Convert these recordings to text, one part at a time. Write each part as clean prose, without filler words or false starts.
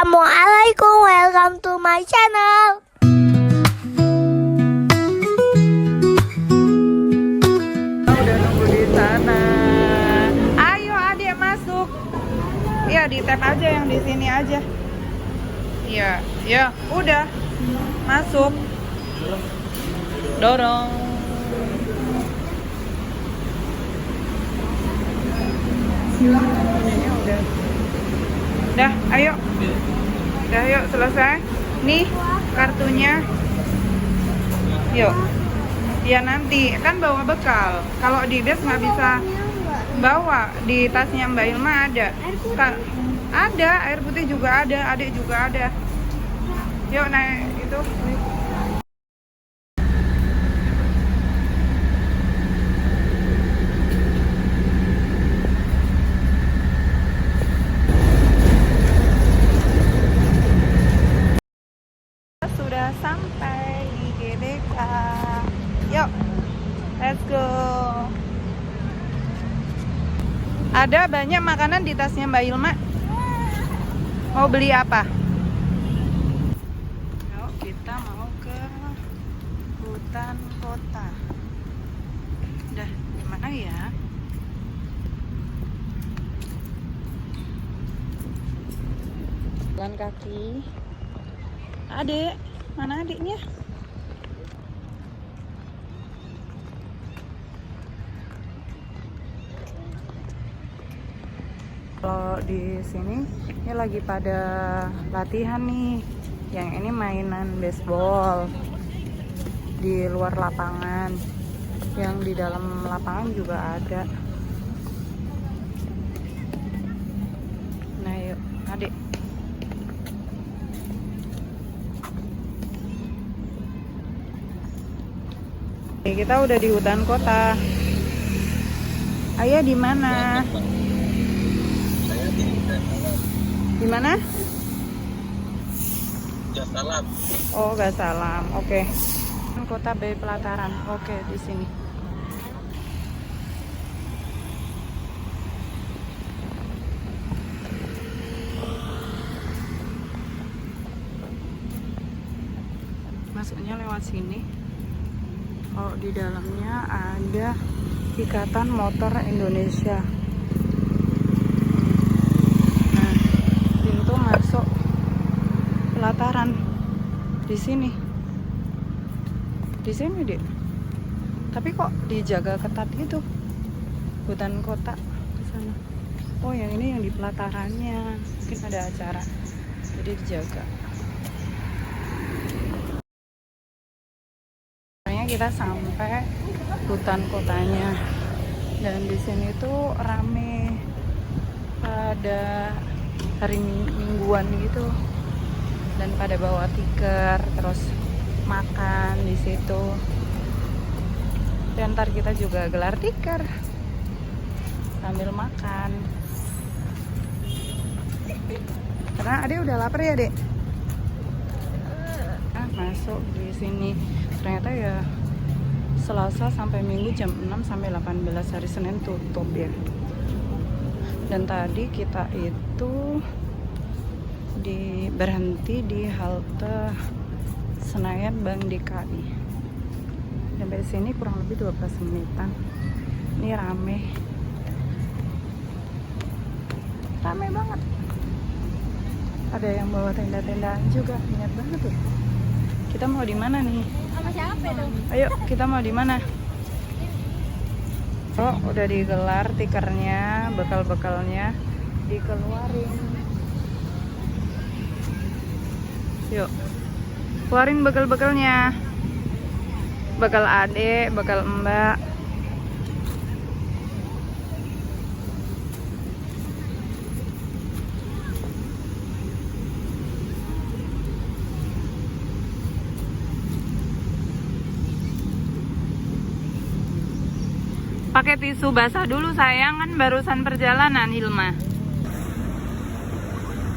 Assalamualaikum, welcome to my channel. Udah nunggu di sana. Ayo adik masuk. Iya di tap aja yang di sini aja. Iya, ya udah masuk. Dorong. Ini udah. Dah, ayo. Dah, yuk selesai. Nih kartunya. Yuk. Ya nanti kan bawa bekal. Kalau di bus nggak bisa bawa. Di tasnya Mbak Ilma ada. Ada air putih juga ada. Adik juga ada. Yuk naik itu. Sudah sampai di GBK. Yuk, let's go. Ada banyak makanan di tasnya Mbak Ilma. Mau beli apa? Yuk, kita mau ke hutan kota. Udah, gimana ya? Jalan kaki. Adik, mana adiknya? Kalau di sini ini lagi pada latihan nih. Yang ini mainan baseball di luar lapangan. Yang di dalam lapangan juga ada. Nah, yuk, adik. Kita udah di hutan kota. Ayah di mana? Di mana? Gasalam. Oh, Gasalam. Oke. Kota Bay Pelataran. Oke, di sini. Masuknya lewat sini. Oh, di dalamnya ada Ikatan Motor Indonesia. Nah, pintu masuk pelataran di sini. Di sini, Dek. Tapi kok dijaga ketat gitu? Hutan kota ke sana. Oh, yang ini yang di pelatarannya. Mungkin ada acara. Jadi dijaga. Kita sampai hutan kotanya dan di sini tuh rame pada hari mingguan gitu dan pada bawa tikar terus makan di situ dan ntar kita juga gelar tikar sambil makan karena Ade udah lapar ya Dek. Masuk di sini ternyata ya Selasa sampai Minggu jam 6 sampai 18, hari Senin tutup ya. Dan tadi kita itu berhenti di halte Senayan Bank DKI. Sampai sini kurang lebih 12 menitan. Ini rame. Rame banget. Ada yang bawa tenda-tendaan juga, niat banget tuh. Kita mau di mana nih? Sama siapa dong? Ayo, kita mau di mana? Oh, udah digelar tikernya, bekal-bekalnya dikeluarin. Yuk, keluarin bekal-bekalnya. Bekal adek, bekal mbak. Pakai tisu basah dulu sayang, kan barusan perjalanan Ilma.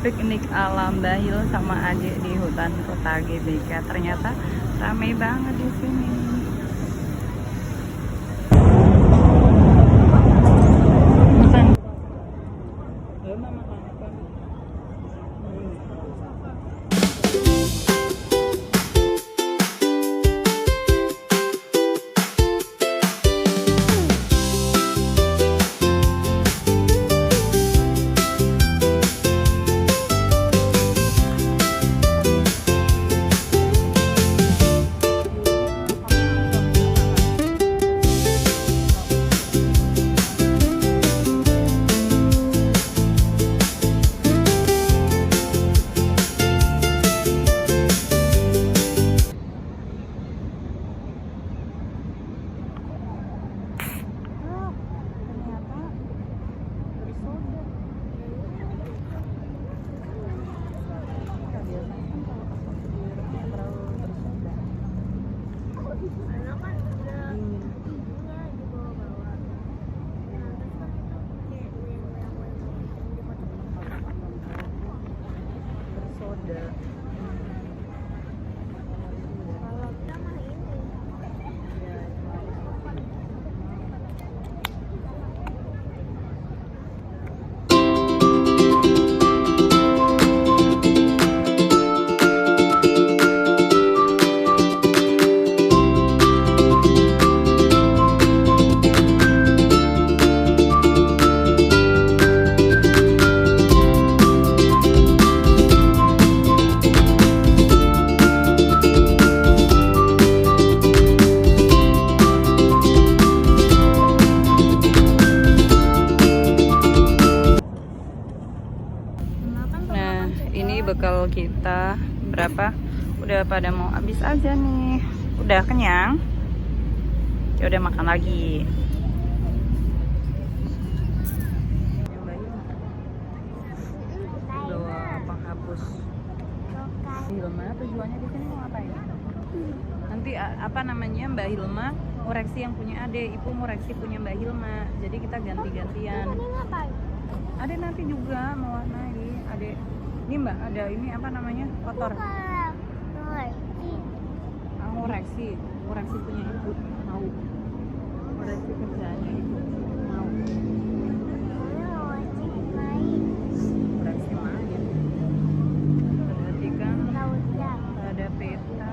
Piknik alam Bahil sama adik di hutan kota GBK. Ternyata ramai banget di sini. Makan. Ilma makan apa? udah. Kalau kita mah ini. Nah, ini bekal kita berapa? Udah pada mau habis aja nih. Udah kenyang? Ya udah makan lagi. Bawa penghapus. Hilma tujuannya di sini mau ngapain? Nanti apa namanya Mbak Hilma ngoreksi yang punya Ade, Ibu ngoreksi punya Mbak Hilma. Jadi kita ganti-gantian. Tadi ngapain? Ade nanti juga mewarnai. Ade, ini Mbak ada ini apa namanya kotor. Ngoreksi, ngoreksi punya Ibu mau. Ngoreksi kerjaannya Ibu mau. Ngoreksi main. Perhatikan ada peta.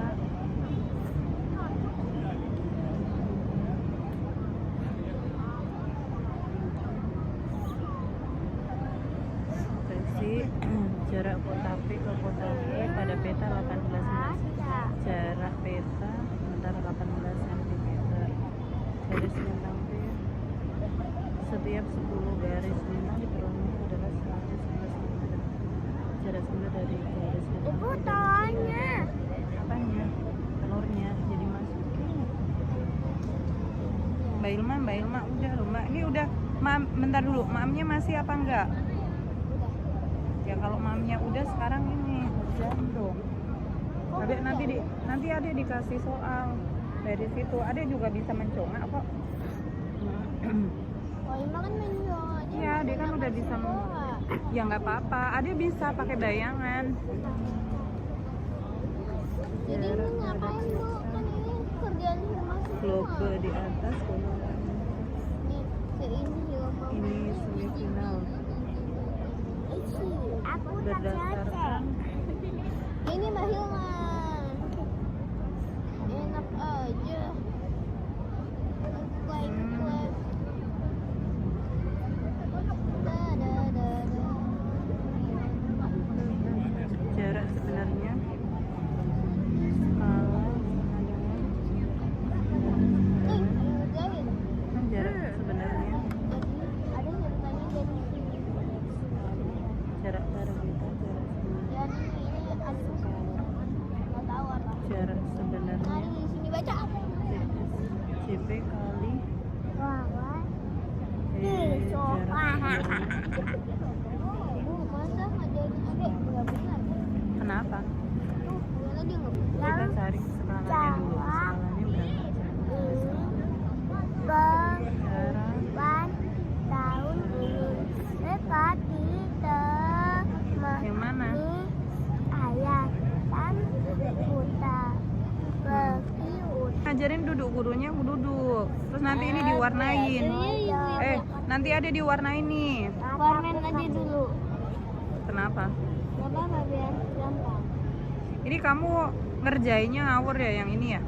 Jarak kota P ke kota E pada peta 18 meter. Jarak peta antara 18 cm. Garis lintang P setiap 10 garis lintang diperoleh adalah 111 meter. Jarak sumber dari garis lintang Ibu tanya. apanya? Telurnya jadi masukin. Mbak Ilma udah loh Mbak. Ini udah, bentar dulu. Mamnya masih apa enggak? Ya kalau mamnya udah sekarang ini hujan dong. Tapi nanti Ade dikasih soal dari situ. Ade juga bisa mencongak kok. Oh, Ima kan menjual. Iya, dia kan udah bisa. Ya nggak apa-apa. Ade bisa pakai bayangan. Jadi ini ngapain Bu? Kan ini kerjaan rumah semua. Logo di atas golongan. Ini juga Ini semifinal. Aku Berdasarkan ini Mbak Hilma. Enak aja. jarak sebenarnya skala kan jarak sebenarnya Ada ceritanya dari sini. jarak dari kita jarak sebenarnya Dan ini ada nggak tahu apa. jarak Ada sebenarnya di sini baca apa? CP kali Wah. jarak sebenarnya. Bu, masa ngajarin adik nggak benar? Kenapa? Tuh, ternyata dia nggak Kita benar. cari skalanya dulu. Skalanya berapa? Jarak 8 tahun ini seperti yang mana? ayah dan buta pergi Ngajarin duduk, gurunya duduk. Terus nanti ini diwarnain. Nanti ada diwarnain nih. warnain aja dulu. Kenapa? Nggak apa-apa biar gampang. Ini kamu ngerjainnya ngawur ya yang ini ya?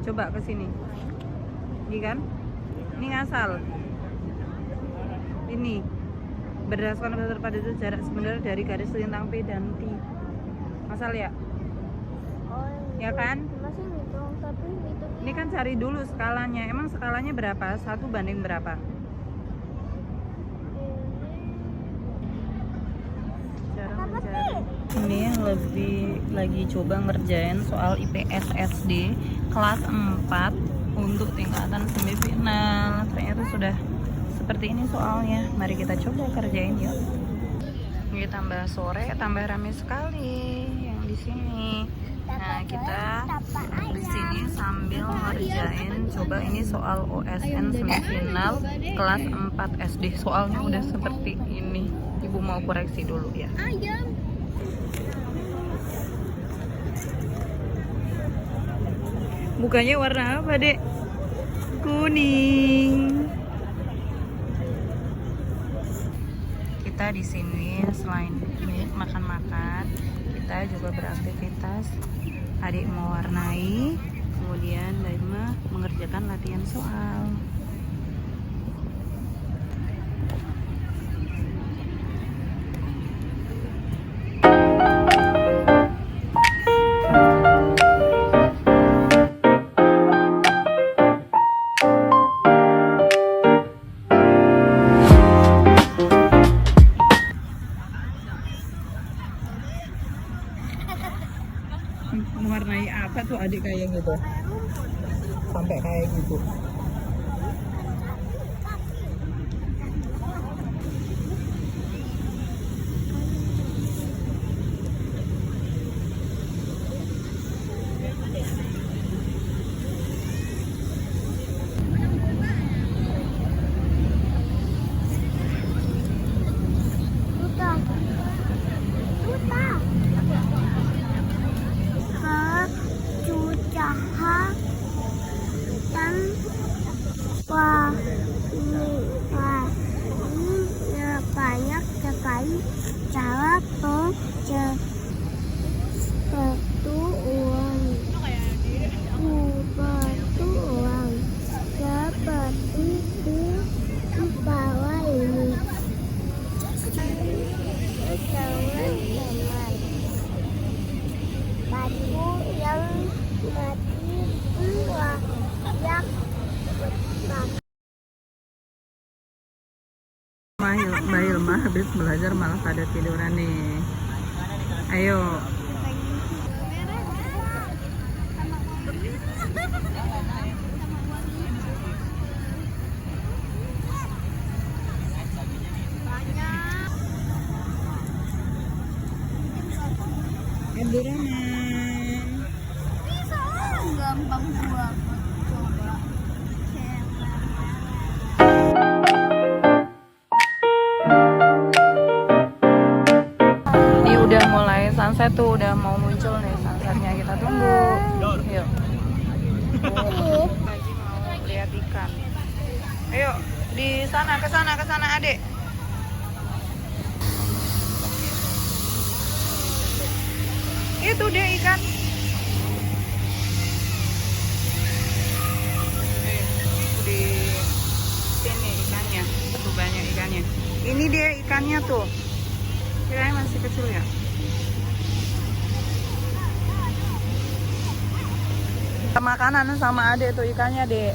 Coba ke sini. Ini kan? Ini ngasal. Ini berdasarkan pada itu jarak sebenarnya dari garis lintang P dan T. Ngasal ya? Oh, Ya kan? masih ngitung tapi ngitungnya Ini kan cari dulu skalanya. Emang skalanya berapa? 1 banding berapa? Cara mencari. Ini yang lebih lagi coba ngerjain soal IPS SD kelas 4 untuk tingkatan semifinal. Ternyata sudah seperti ini soalnya. Mari kita coba kerjain yuk. Ini tambah sore, tambah ramai sekali yang di sini. Nah, kita di sini sambil ngerjain coba ini soal OSN semifinal kelas 4 SD. Soalnya udah seperti ini. Ibu mau koreksi dulu ya. ayam. Mukanya warna apa, Dek? Kuning. Kita di sini selain makan-makan, kita juga beraktivitas. Adik mewarnai, kemudian Daima mengerjakan latihan soal. Mewarnai apa tuh adik kayak gitu? Sampai kayak gitu. Duta. Duta. Kecucaha dan banyak sekali cara pencetuan seperti di bawah ini. Teman-teman, batu yang mati layak Mbak Ilma habis belajar malah pada tiduran nih. Ayo. Abdurrahman. gampang buat coba. Ini udah mulai sunset tuh, udah mau muncul nih sunsetnya, kita tunggu. Yuk. Lagi mau lihat ikan. Ayo, di sana, ke sana, Adik. Itu deh ikan. Di sini ikannya, tuh banyak ikannya. Ini dia ikannya tuh. Kirain masih kecil ya. Makanan sama Adek tuh ikannya, Dek.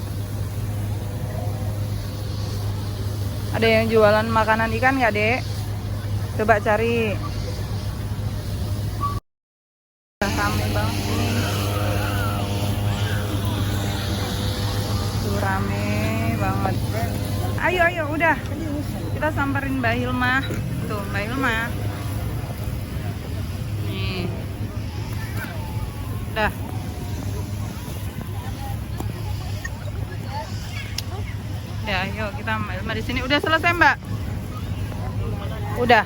Ada yang jualan makanan ikan nggak, Dek? Coba cari. Rame banget nih. Tuh rame banget. Ayo, udah. Kita samperin Mbak Hilma. Tuh, Mbak Hilma. Nih. Udah. Ya, yuk kita Mbak Hilma di sini. Udah selesai, Mbak? Udah.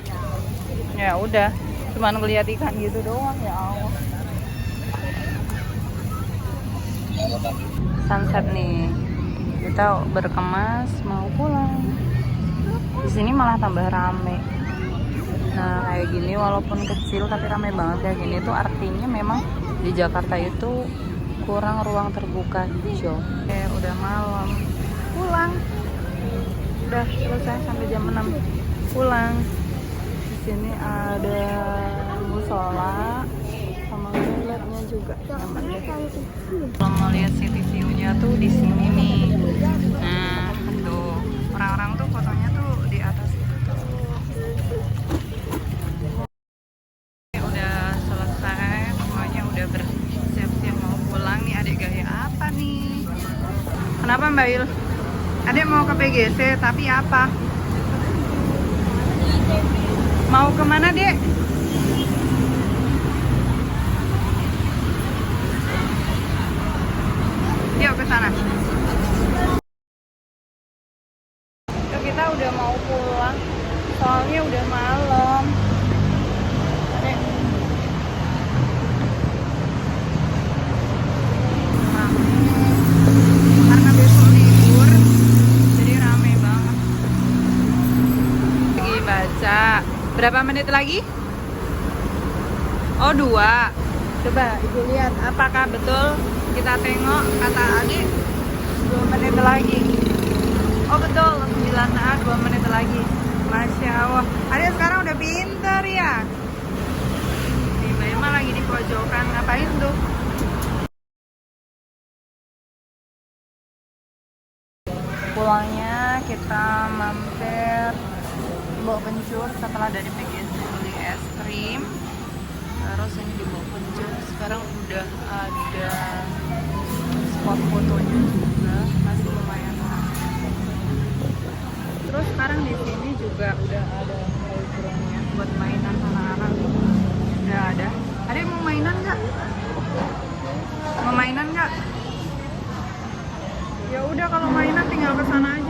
Ya, udah. Cuman ngeliat ikan gitu doang, ya Allah. Sunset nih. Kita berkemas mau pulang. Di sini malah tambah rame. Nah, kayak gini walaupun kecil tapi rame banget kayak gini tuh artinya memang di Jakarta itu kurang ruang terbuka hijau. Udah malam. Pulang. Udah selesai sampai jam 6. Pulang. Di sini ada musola sama toiletnya juga. Kalau mau lihat city view-nya tuh di sini nih. Nah, tuh orang-orang tuh fotonya tuh di atas itu tuh. Udah selesai, semuanya udah bersiap-siap mau pulang nih. Adik gaya apa nih? Kenapa Mbak Il? Adik mau ke PGC tapi apa? Mau kemana, Dek? Yuk ke sana. Yuk, kita udah mau pulang. Soalnya udah malam. Dek. Rame. Berapa menit lagi? Oh 2. Coba ibu lihat apakah betul. Kita tengok kata adik 2 menit lagi. Oh betul 9A 2 menit lagi. Masya Allah. Adik sekarang udah pinter ya. Nih Mbak Irma lagi di pojokan. Ngapain tuh? Pulangnya kita mampir Mbok Pencur setelah dari PGSD beli es krim. Terus ini di Mbok Pencur sekarang udah ada spot fotonya juga, masih lumayan ramai. Terus sekarang di sini juga udah ada playgroundnya buat mainan anak-anak. Udah ada. Adek mau mainan nggak? Mau mainan nggak? Ya udah kalau mainan tinggal ke sana aja.